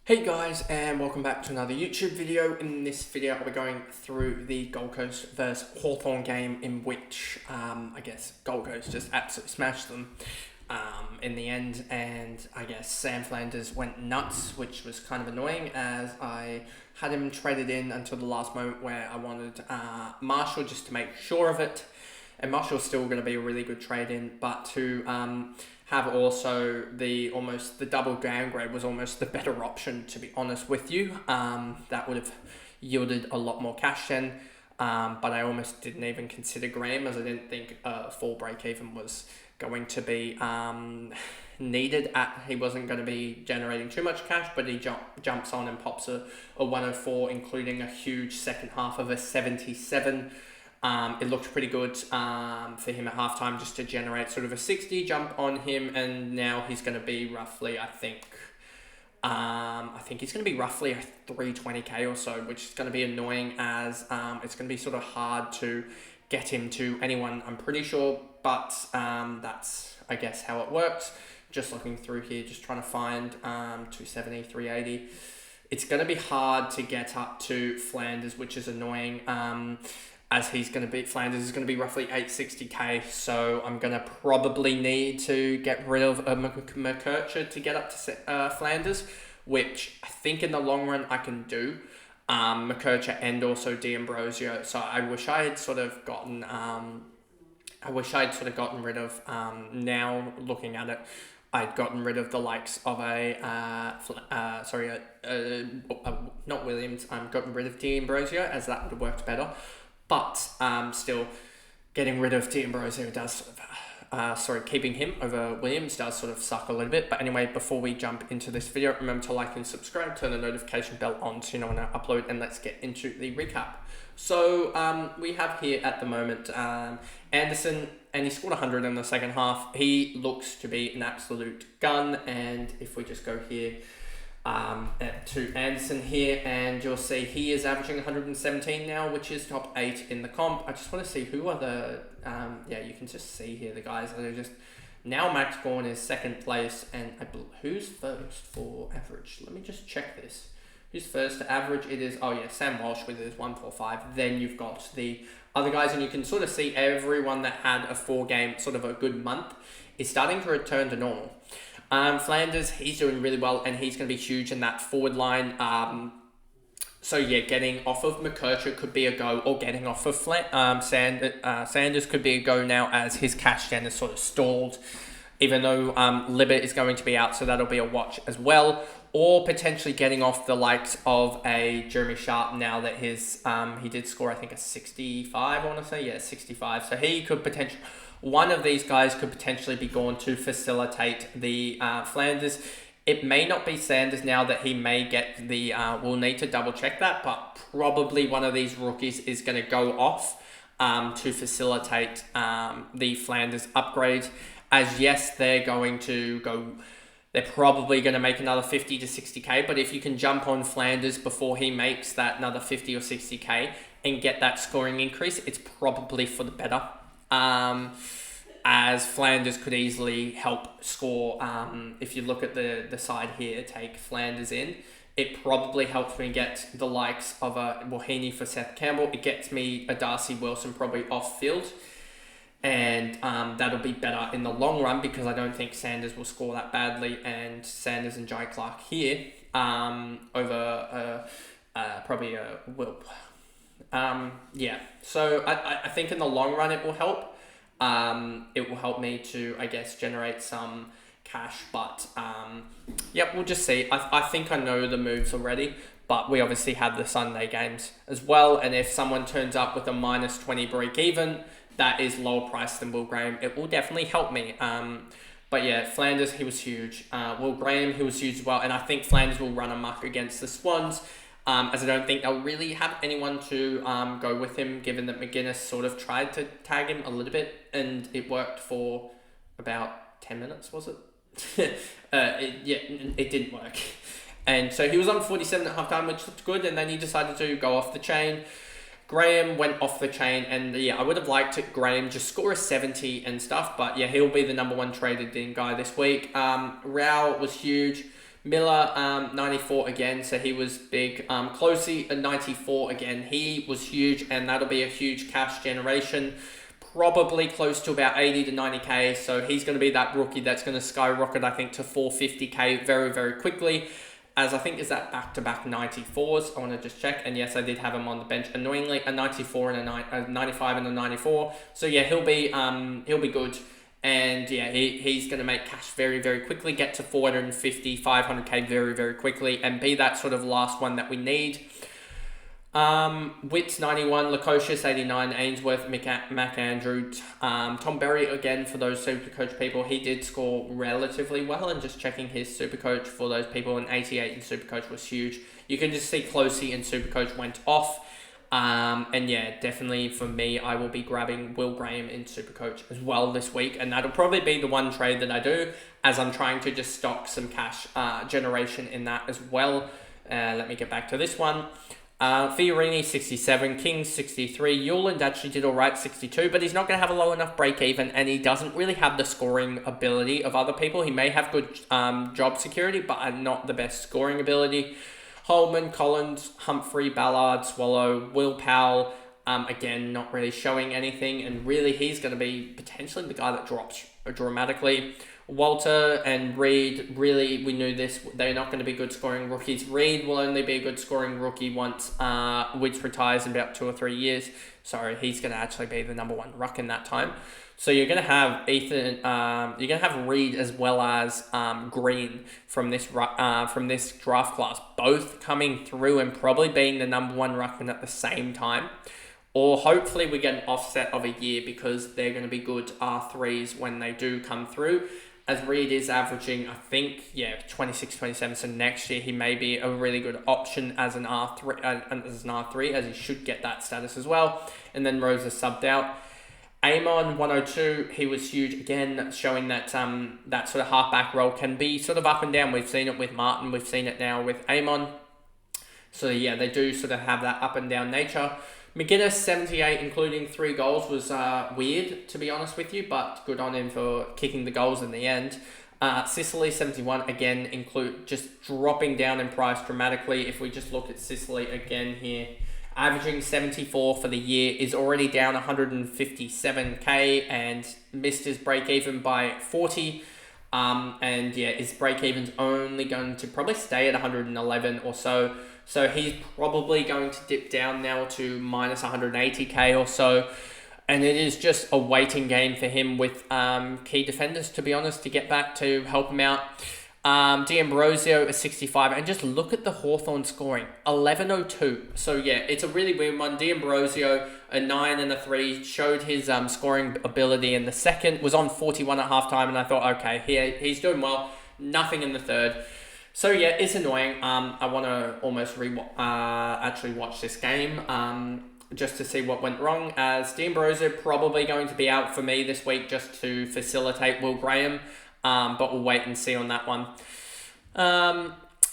Hey guys, and welcome back to another YouTube video. In this video, I'll be going through the Gold Coast versus Hawthorn game in which, I guess, Gold Coast just absolutely smashed them in the end. And I guess Sam Flanders went nuts, which was kind of annoying as I had him traded in until the last moment where I wanted Marshall just to make sure of it. And Marshall's still going to be a really good trade in, but to have also the double downgrade was almost the better option, to be honest with you. That would have yielded a lot more cash then, but I almost didn't even consider Graham as I didn't think full break even was going to be needed. He wasn't going to be generating too much cash, but he jumps on and pops a 104, including a huge second half of a 77. It looked pretty good for him at halftime just to generate sort of a 60 jump on him, and now he's going to be roughly, I think he's going to be roughly a 320k or so, which is going to be annoying as it's going to be sort of hard to get him to anyone, I'm pretty sure, but that's, I guess, how it works. Just looking through here, just trying to find 270, 380. It's going to be hard to get up to Flanders, which is annoying. As Flanders is going to be roughly 860k, so I'm going to probably need to get rid of McKercher to get up to Flanders, which I think in the long run I can do. McKercher and also D'Ambrosio, so I wish I had sort of gotten rid of, now looking at it, I'd gotten rid of the likes of not Williams, gotten rid of D'Ambrosio, as that would have worked better. But still, getting rid of D'Ambrosio does keeping him over Williams does sort of suck a little bit. But anyway, before we jump into this video, remember to like and subscribe, turn the notification bell on so you know when I upload, and let's get into the recap. So we have here at the moment Anderson, and he scored 100 in the second half. He looks to be an absolute gun, and if we just go here to Anderson here, and you'll see he is averaging 117 now, which is top 8 in the comp. I just want to see who are the you can just see here the guys that are just now. Max Gorn is second place, and who's first for average? Let me just check this. Who's first to average? It is Sam Walsh with his 145. Then you've got the other guys, and you can sort of see everyone that had a 4-game sort of a good month is starting to return to normal. Flanders, he's doing really well, and he's going to be huge in that forward line. So yeah, getting off of McKercher could be a go, or getting off of Sanders could be a go now, as his cash gen is sort of stalled, even though Libert is going to be out, so that'll be a watch as well. Or potentially getting off the likes of a Jeremy Sharp now that his he did score, I think, a 65, I want to say. Yeah, 65. So he could potentially... One of these guys could potentially be gone to facilitate the Flanders. It may not be Sanders now that he may get the... we'll need to double check that, but probably one of these rookies is going to go off to facilitate the Flanders upgrade. As yes, they're going to go... They're probably going to make another 50 to 60k, but if you can jump on Flanders before he makes that another 50 or 60k and get that scoring increase, it's probably for the better. As Flanders could easily help score. If you look at the side here, take Flanders in, it probably helps me get the likes of a Wahini for Seth Campbell. It gets me a Darcy Wilson probably off field, and that'll be better in the long run because I don't think Sanders will score that badly, and Sanders and Jai Clark here over probably a Will. So I think in the long run it will help. It will help me to, I guess, generate some cash, but we'll just see. I think I know the moves already, but we obviously have the Sunday games as well, and if someone turns up with a minus 20 break even, that is lower price than Will Graham. It will definitely help me. But yeah, Flanders, he was huge. Will Graham, he was huge as well, and I think Flanders will run amok against the Swans. As I don't think they'll really have anyone to go with him, given that McGuinness sort of tried to tag him a little bit, and it worked for about 10 minutes, was it? It didn't work. And so he was on 47 at halftime, which looked good, and then he decided to go off the chain. Graham went off the chain, and I would have liked Graham just score a 70 and stuff, but he'll be the number 1 traded in guy this week. Rao was huge. Miller, 94 again, so he was big. Closey, 94 again. He was huge, and that'll be a huge cash generation. Probably close to about 80 to 90k, so he's going to be that rookie that's going to skyrocket, I think, to 450k very, very quickly. As I think is that back-to-back 94s. I want to just check, and yes, I did have him on the bench. Annoyingly, a 94 and a 95 and a 94. So yeah, he'll be good. And yeah, he's going to make cash very, very quickly, get to 450, 500k very, very quickly, and be that sort of last one that we need. Witts 91, Lukosius 89, Ainsworth, McAndrew, Tom Berry again for those Supercoach people. He did score relatively well, and just checking his Supercoach for those people, an 88 in Supercoach was huge. You can just see Closey in Supercoach went off. And yeah, definitely for me, I will be grabbing Will Graham in Supercoach as well this week, and that'll probably be the one trade that I do, as I'm trying to just stock some cash generation in that as well. Let me get back to this one. Fiorini 67, King 63, Euland actually did alright 62, but he's not going to have a low enough break even, and he doesn't really have the scoring ability of other people. He may have good job security, but not the best scoring ability. Holman, Collins, Humphrey, Ballard, Swallow, Will Powell, again, not really showing anything, and really he's going to be potentially the guy that drops dramatically. Walter and Reed, really, we knew this, they're not going to be good scoring rookies. Reed will only be a good scoring rookie once Woods retires in about 2 or 3 years. So he's going to actually be the number one ruck in that time. So you're going to have Ethan, you're going to have Reed as well as Green from this draft class, both coming through and probably being the number one ruckman at the same time. Or hopefully we get an offset of a year, because they're going to be good R3s when they do come through. As Reed is averaging, I think, 26, 27. So next year he may be a really good option as an R3, as he should get that status as well. And then Rosa subbed out. Amon 102, he was huge again, showing that that sort of halfback role can be sort of up and down. We've seen it with Martin, we've seen it now with Amon. So yeah, they do sort of have that up and down nature. McGuinness 78, including 3 goals, was weird, to be honest with you, but good on him for kicking the goals in the end. Sicily 71, again, just dropping down in price dramatically. If we just look at Sicily again here, averaging 74 for the year, is already down 157k and missed his break even by 40. And yeah, his break even's only going to probably stay at 111 or so. So he's probably going to dip down now to minus 180k or so. And it is just a waiting game for him with key defenders, to be honest, to get back to help him out. D'Ambrosio is 65, and just look at the Hawthorn scoring, 1102. So yeah, it's a really weird one. D'Ambrosio, a 9 and a 3, showed his scoring ability in the second, was on 41 at halftime, and I thought, okay, he's doing well. Nothing in the third. So yeah, it's annoying. I want to almost actually watch this game just to see what went wrong, as D'Ambrosio probably going to be out for me this week just to facilitate Will Graham. But we'll wait and see on that one.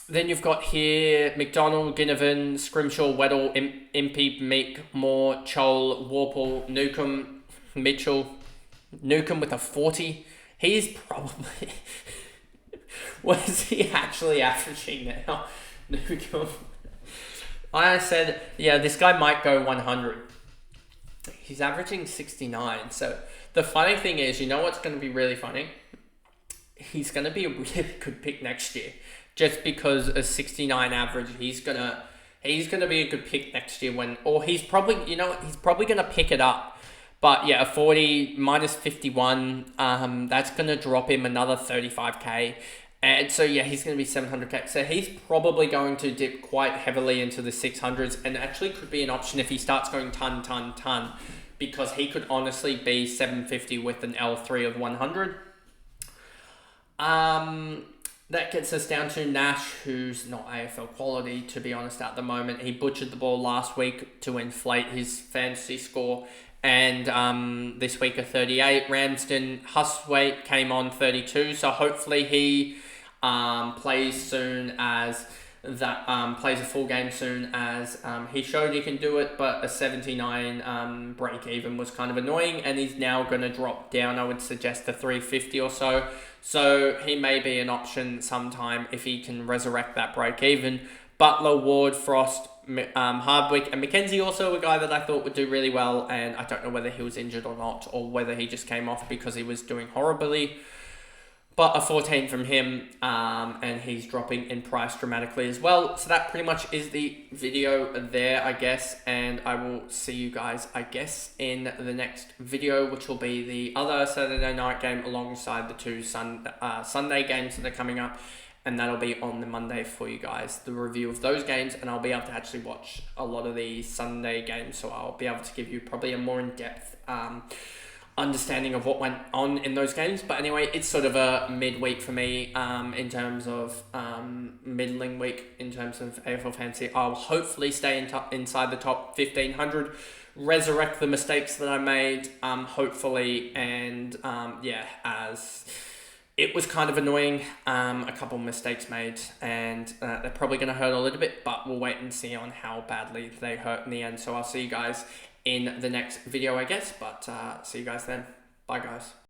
Then you've got here McDonald, Ginnivan, Scrimshaw, Weddle, Impey, Meek, Moore, Chol, Warple, Newcomb, Mitchell. Newcomb with a 40. He's probably... What is he actually averaging now? Newcomb. I said, yeah, this guy might go 100. He's averaging 69. So the funny thing is, you know what's going to be really funny? He's going to be a really good pick next year, just because a 69 average, he's gonna be a good pick next year he's probably going to pick it up. But yeah, a 40 minus 51, that's going to drop him another 35k. And so yeah, he's going to be 700k. So he's probably going to dip quite heavily into the 600s, and actually could be an option if he starts going ton, because he could honestly be 750 with an L3 of 100. That gets us down to Nash, who's not AFL quality, to be honest, at the moment. He butchered the ball last week to inflate his fantasy score, and this week a 38. Ramsden, Huswaite came on 32, so hopefully he plays soon as that, plays a full game soon as he showed he can do it, but a 79 break even was kind of annoying, and he's now going to drop down, I would suggest, to 350 or so. So he may be an option sometime if he can resurrect that break even. Butler, Ward, Frost, Hardwick, and McKenzie also a guy that I thought would do really well, and I don't know whether he was injured or not, or whether he just came off because he was doing horribly. But a 14 from him, and he's dropping in price dramatically as well. So that pretty much is the video there, I guess. And I will see you guys, I guess, in the next video, which will be the other Saturday night game alongside the two Sunday games that are coming up. And that'll be on the Monday for you guys, the review of those games. And I'll be able to actually watch a lot of the Sunday games. So I'll be able to give you probably a more in-depth understanding of what went on in those games. But anyway, it's sort of a midweek for me in terms of middling week in terms of AFL Fantasy. I'll hopefully stay inside the top 1500, resurrect the mistakes that I made, hopefully, and as it was kind of annoying, a couple of mistakes made, and they're probably going to hurt a little bit, but we'll wait and see on how badly they hurt in the end. So I'll see you guys in the next video, I guess, but see you guys then. Bye, guys.